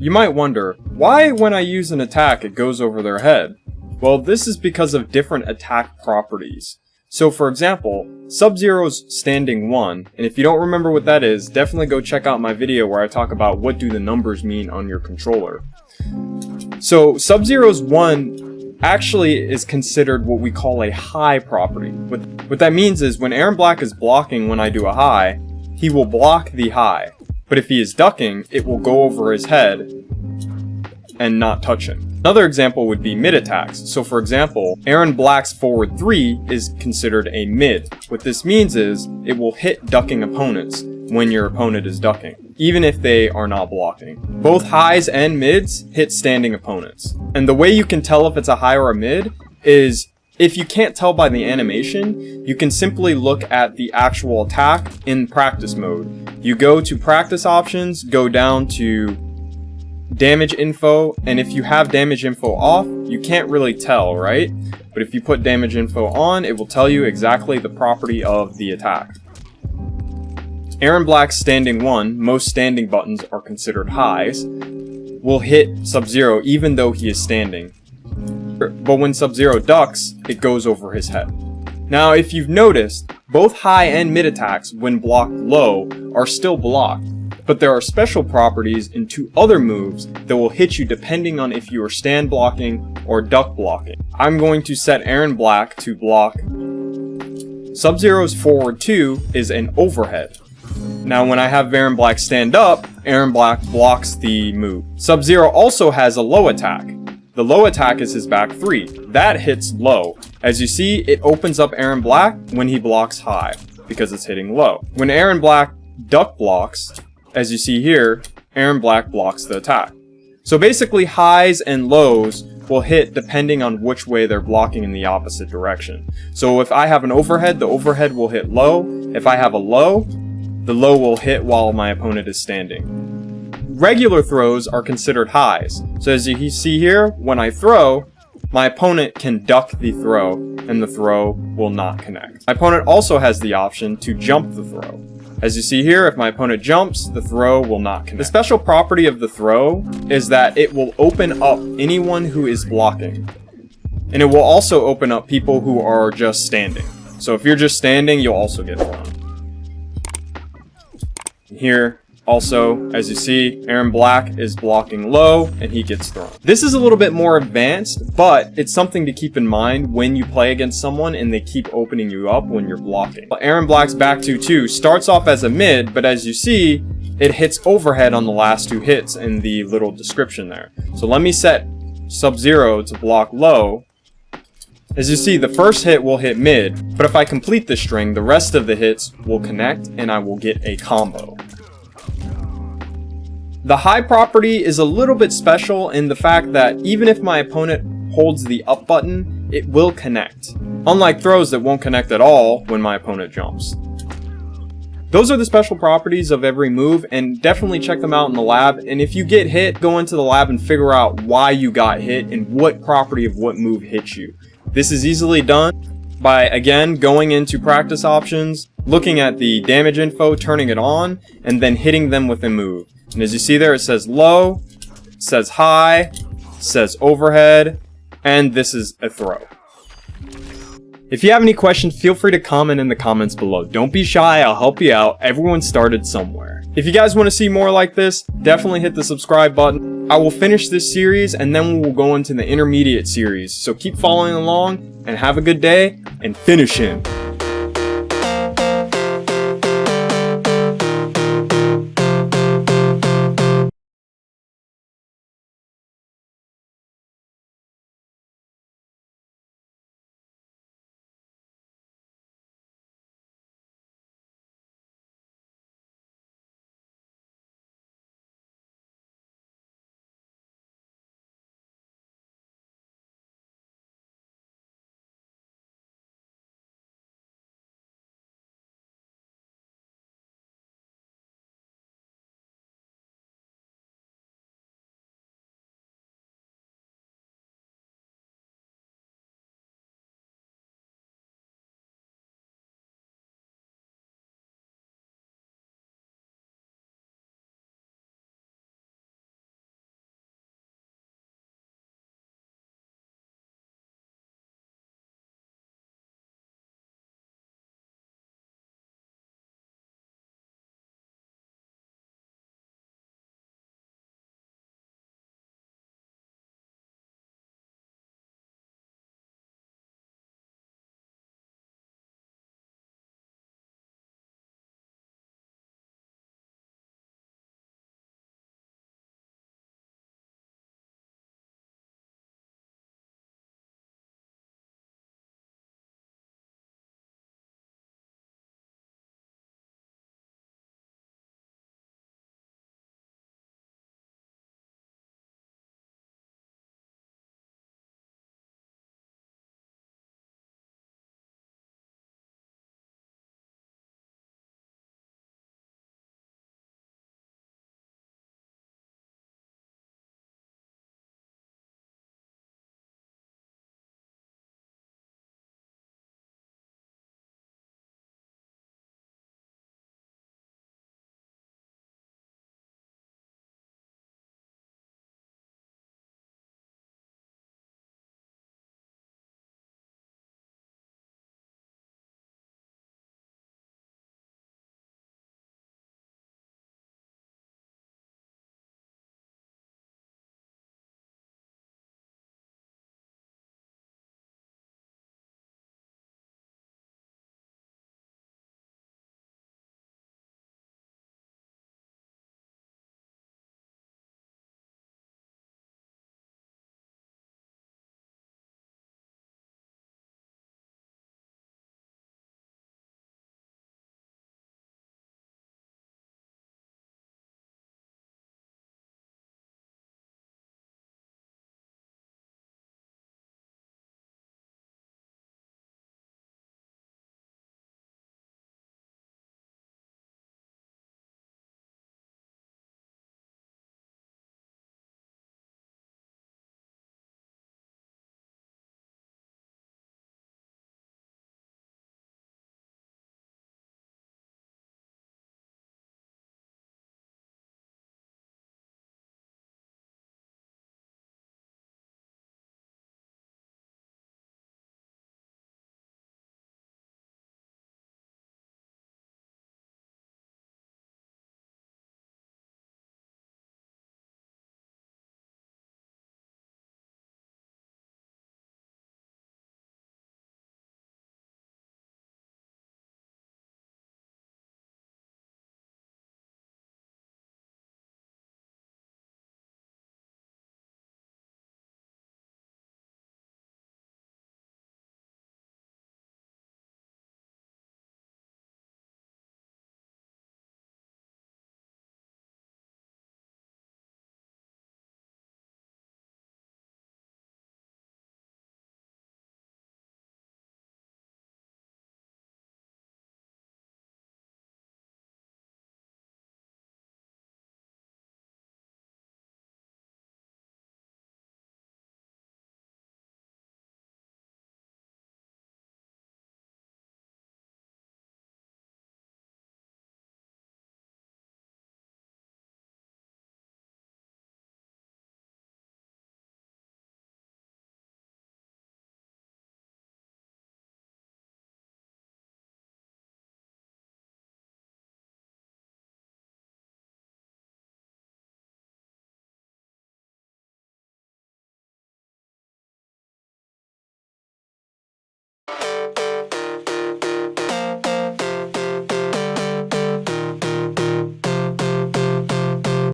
You might wonder, why when I use an attack it goes over their head? Well, this is because of different attack properties. So for example, Sub-Zero's standing 1, and if you don't remember what that is, definitely go check out my video where I talk about what do the numbers mean on your controller. So Sub-Zero's 1 actually is considered what we call a high property. What that means is when Aaron Black is blocking when I do a high, he will block the high. But if he is ducking, it will go over his head and not touch him. Another example would be mid attacks. So for example, Aaron Black's forward 3 is considered a mid. What this means is it will hit ducking opponents when your opponent is ducking, even if they are not blocking. Both highs and mids hit standing opponents. And the way you can tell if it's a high or a mid is if you can't tell by the animation, you can simply look at the actual attack in practice mode. You go to practice options, go down to damage info, and if you have damage info off, you can't really tell, right? But if you put damage info on, it will tell you exactly the property of the attack. Aaron Black's standing 1, most standing buttons are considered highs, will hit Sub-Zero even though he is standing. But when Sub-Zero ducks, it goes over his head. Now if you've noticed, both high and mid attacks when blocked low are still blocked. But there are special properties in 2 other moves that will hit you depending on if you are stand blocking or duck blocking. I'm going to set Aaron Black to block. Sub-Zero's forward 2 is an overhead. Now when I have Aaron Black stand up, Aaron Black blocks the move. Sub-Zero also has a low attack. The low attack is his back 3. That hits low. As you see, it opens up Aaron Black when he blocks high, because it's hitting low. When Aaron Black duck blocks, as you see here, Aaron Black blocks the attack. So basically highs and lows will hit depending on which way they're blocking in the opposite direction. So if I have an overhead, the overhead will hit low. If I have a low, the low will hit while my opponent is standing. Regular throws are considered highs. So as you see here, when I throw, my opponent can duck the throw and the throw will not connect. My opponent also has the option to jump the throw. As you see here, if my opponent jumps, the throw will not connect. The special property of the throw is that it will open up anyone who is blocking. And it will also open up people who are just standing. So if you're just standing, you'll also get thrown. Here, also, as you see, Aaron Black is blocking low and he gets thrown. This is a little bit more advanced, but it's something to keep in mind when you play against someone and they keep opening you up when you're blocking. Aaron Black's back 2-2 starts off as a mid, but as you see, it hits overhead on the last 2 hits in the little description there. So let me set Sub-Zero to block low. As you see, the first hit will hit mid, but if I complete the string, the rest of the hits will connect and I will get a combo. The high property is a little bit special in the fact that even if my opponent holds the up button, it will connect. Unlike throws that won't connect at all when my opponent jumps. Those are the special properties of every move, and definitely check them out in the lab. And if you get hit, go into the lab and figure out why you got hit and what property of what move hit you. This is easily done by, again, going into practice options, looking at the damage info, turning it on, and then hitting them with a move. And as you see there, it says low, it says high, it says overhead, and this is a throw. If you have any questions, feel free to comment in the comments below. Don't be shy, I'll help you out. Everyone started somewhere. If you guys want to see more like this, definitely hit the subscribe button. I will finish this series and then we'll go into the intermediate series. So keep following along and have a good day and finish him.